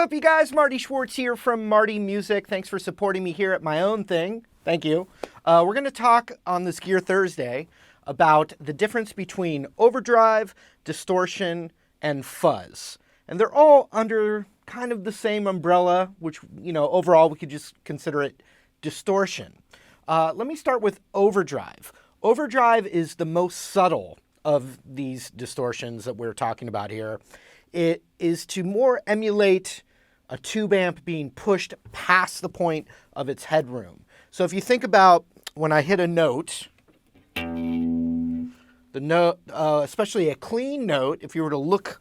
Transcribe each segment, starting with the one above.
up, you guys? Marty Schwartz here from Marty Music. Thanks for supporting me here at my own thing. Thank you. We're going to talk on this Gear Thursday about the difference between overdrive, distortion, and fuzz. And they're all under kind of the same umbrella, which, overall we could just consider it distortion. Let me start with overdrive. Overdrive is the most subtle of these distortions that we're talking about here. It is to more emulate a tube amp being pushed past the point of its headroom. So if you think about when I hit a note, the note, especially a clean note, if you were to look,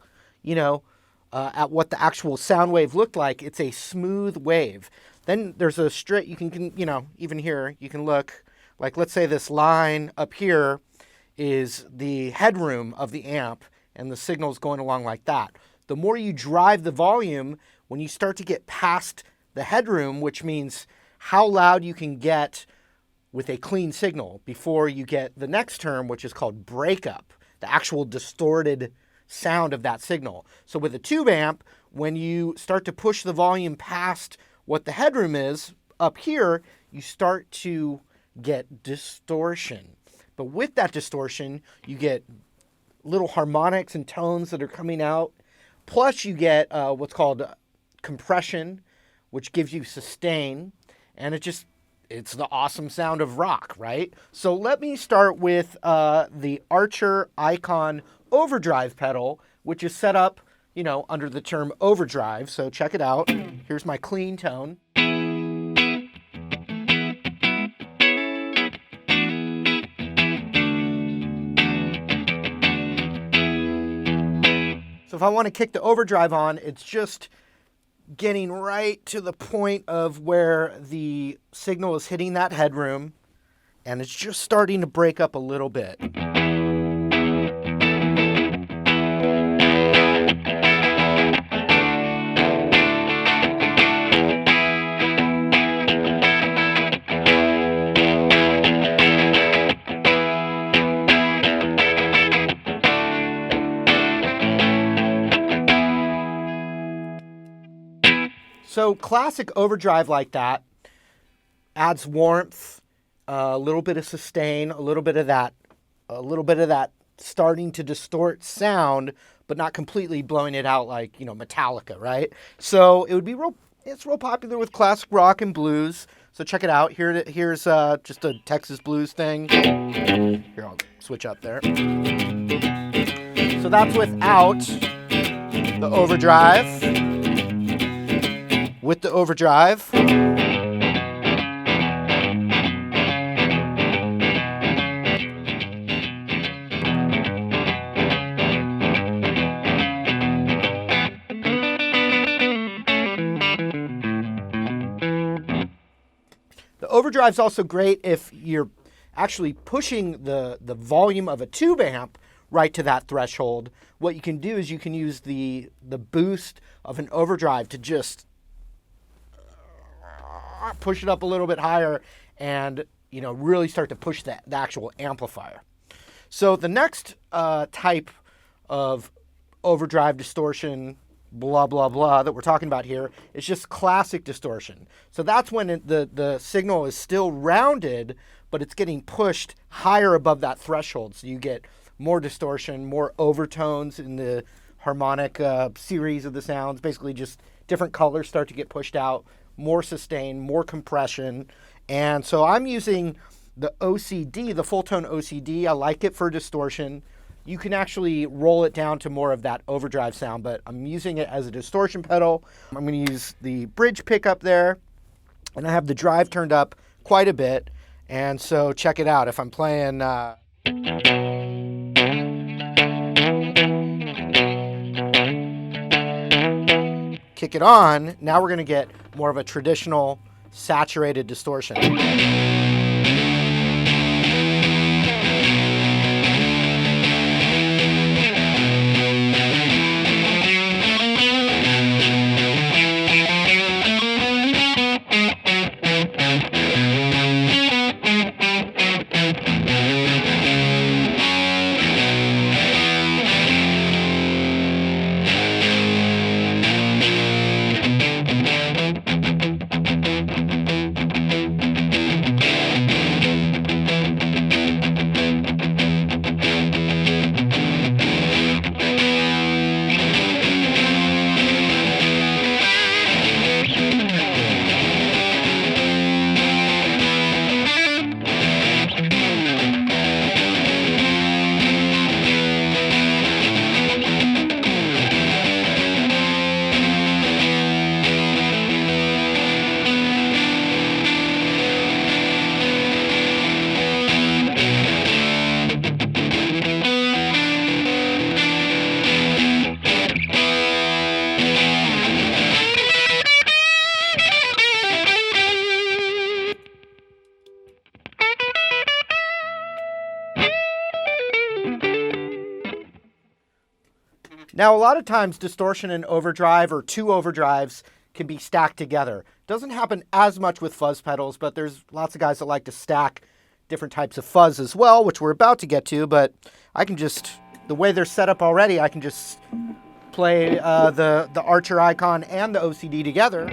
at what the actual sound wave looked like, it's a smooth wave. Then there's a straight, you can even here, you can look, like let's say this line up here is the headroom of the amp, and the signal's going along like that. The more you drive the volume, when you start to get past the headroom, which means how loud you can get with a clean signal before you get the next term, which is called breakup, the actual distorted sound of that signal. So with a tube amp, when you start to push the volume past what the headroom is, up here, you start to get distortion. But with that distortion, you get little harmonics and tones that are coming out. Plus you get what's called compression, which gives you sustain. And it's the awesome sound of rock, right? So let me start with the Archer Icon Overdrive pedal, which is set up, under the term overdrive. So check it out. Here's my clean tone. So if I want to kick the overdrive on, it's just getting right to the point of where the signal is hitting that headroom, and it's just starting to break up a little bit. So classic overdrive like that adds warmth, a little bit of sustain, a little bit of that starting to distort sound, but not completely blowing it out like, Metallica, right? So it would be it's real popular with classic rock and blues. So check it out. Here's just a Texas blues thing. Here, I'll switch up there. So that's without the overdrive. With the overdrive, the overdrive is also great if you're actually pushing the volume of a tube amp right to that threshold. What you can do is you can use the boost of an overdrive to just push it up a little bit higher and, really start to push the actual amplifier. So the next type of overdrive distortion, blah, blah, blah, that we're talking about here is just classic distortion. So that's when the signal is still rounded, but it's getting pushed higher above that threshold. So you get more distortion, more overtones in the harmonic series of the sounds. Basically just different colors start to get pushed out, more sustain, more compression. And so I'm using the OCD, the full tone OCD. I like it for distortion. You can actually roll it down to more of that overdrive sound, but I'm using it as a distortion pedal. I'm going to use the bridge pickup there, and I have the drive turned up quite a bit. And so check it out. If I'm playing kick it on, now we're going to get more of a traditional saturated distortion. Now, a lot of times distortion and overdrive or two overdrives can be stacked together. Doesn't happen as much with fuzz pedals, but there's lots of guys that like to stack different types of fuzz as well, which we're about to get to, but I can just, the way they're set up already, I can just play the Archer icon and the OCD together.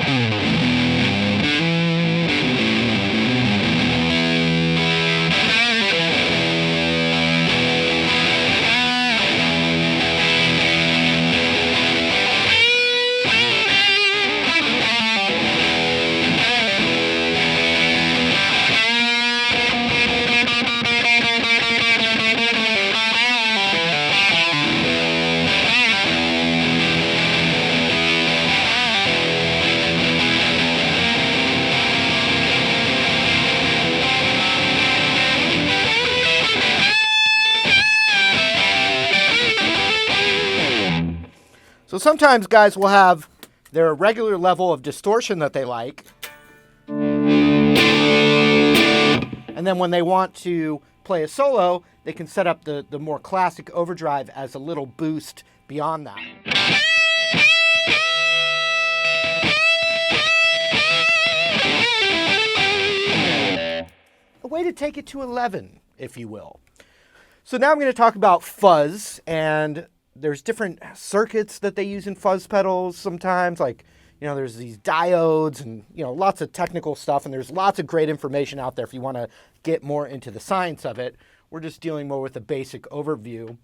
So sometimes guys will have their regular level of distortion that they like. And then when they want to play a solo, they can set up the more classic overdrive as a little boost beyond that. A way to take it to 11, if you will. So now I'm going to talk about fuzz, and there's different circuits that they use in fuzz pedals sometimes, like, there's these diodes and, lots of technical stuff, and there's lots of great information out there if you want to get more into the science of it. We're just dealing more with a basic overview.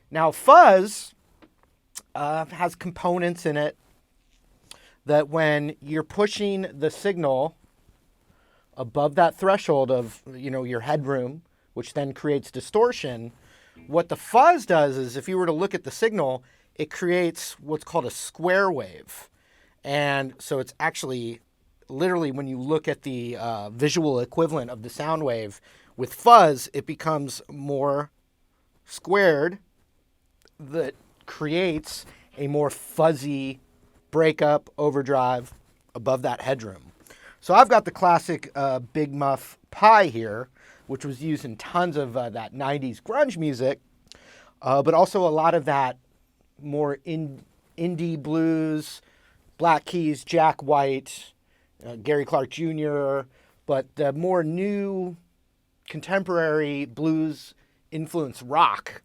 Now, fuzz has components in it that when you're pushing the signal above that threshold of, your headroom, which then creates distortion, what the fuzz does is, if you were to look at the signal, it creates what's called a square wave. And so it's actually, literally, when you look at the visual equivalent of the sound wave, with fuzz, it becomes more squared, that creates a more fuzzy breakup overdrive above that headroom. So I've got the classic Big Muff Pi here, which was used in tons of that 90s grunge music, but also a lot of that more indie blues, Black Keys, Jack White, Gary Clark Jr., but the more new contemporary blues influence rock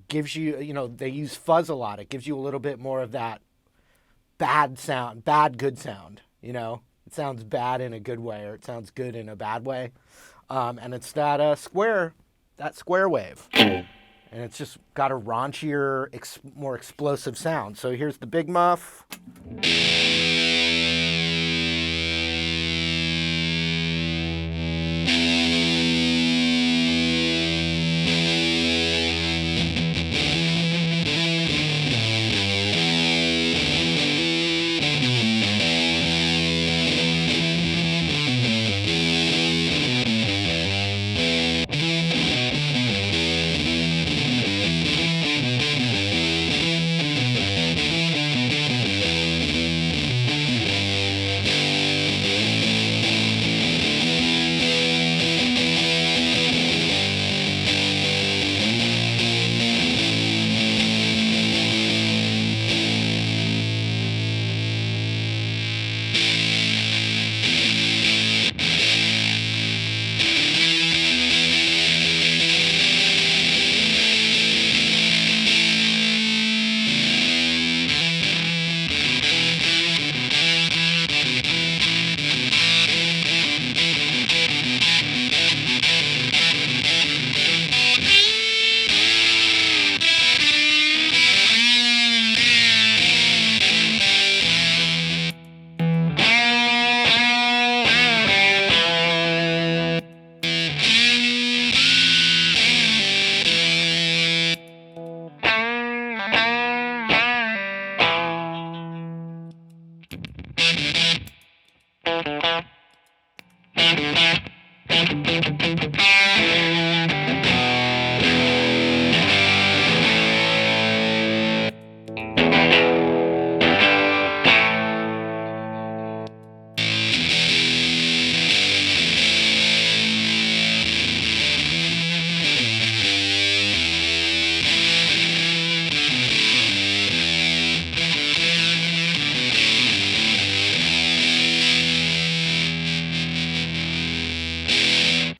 gives you, they use fuzz a lot. It gives you a little bit more of that bad sound, bad good sound, It sounds bad in a good way, or it sounds good in a bad way. And it's that square wave. And it's just got a raunchier, more explosive sound. So here's the Big Muff.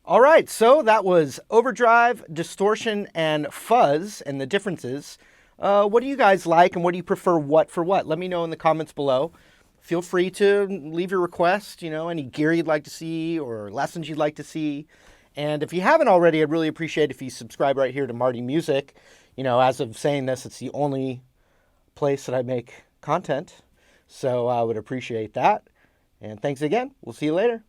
All right, so that was Overdrive, Distortion, and Fuzz, and the differences. What do you guys like, and what do you prefer what for what? Let me know in the comments below. Feel free to leave your request, any gear you'd like to see or lessons you'd like to see. And if you haven't already, I'd really appreciate if you subscribe right here to Marty Music. As of saying this, it's the only place that I make content, so I would appreciate that. And thanks again. We'll see you later.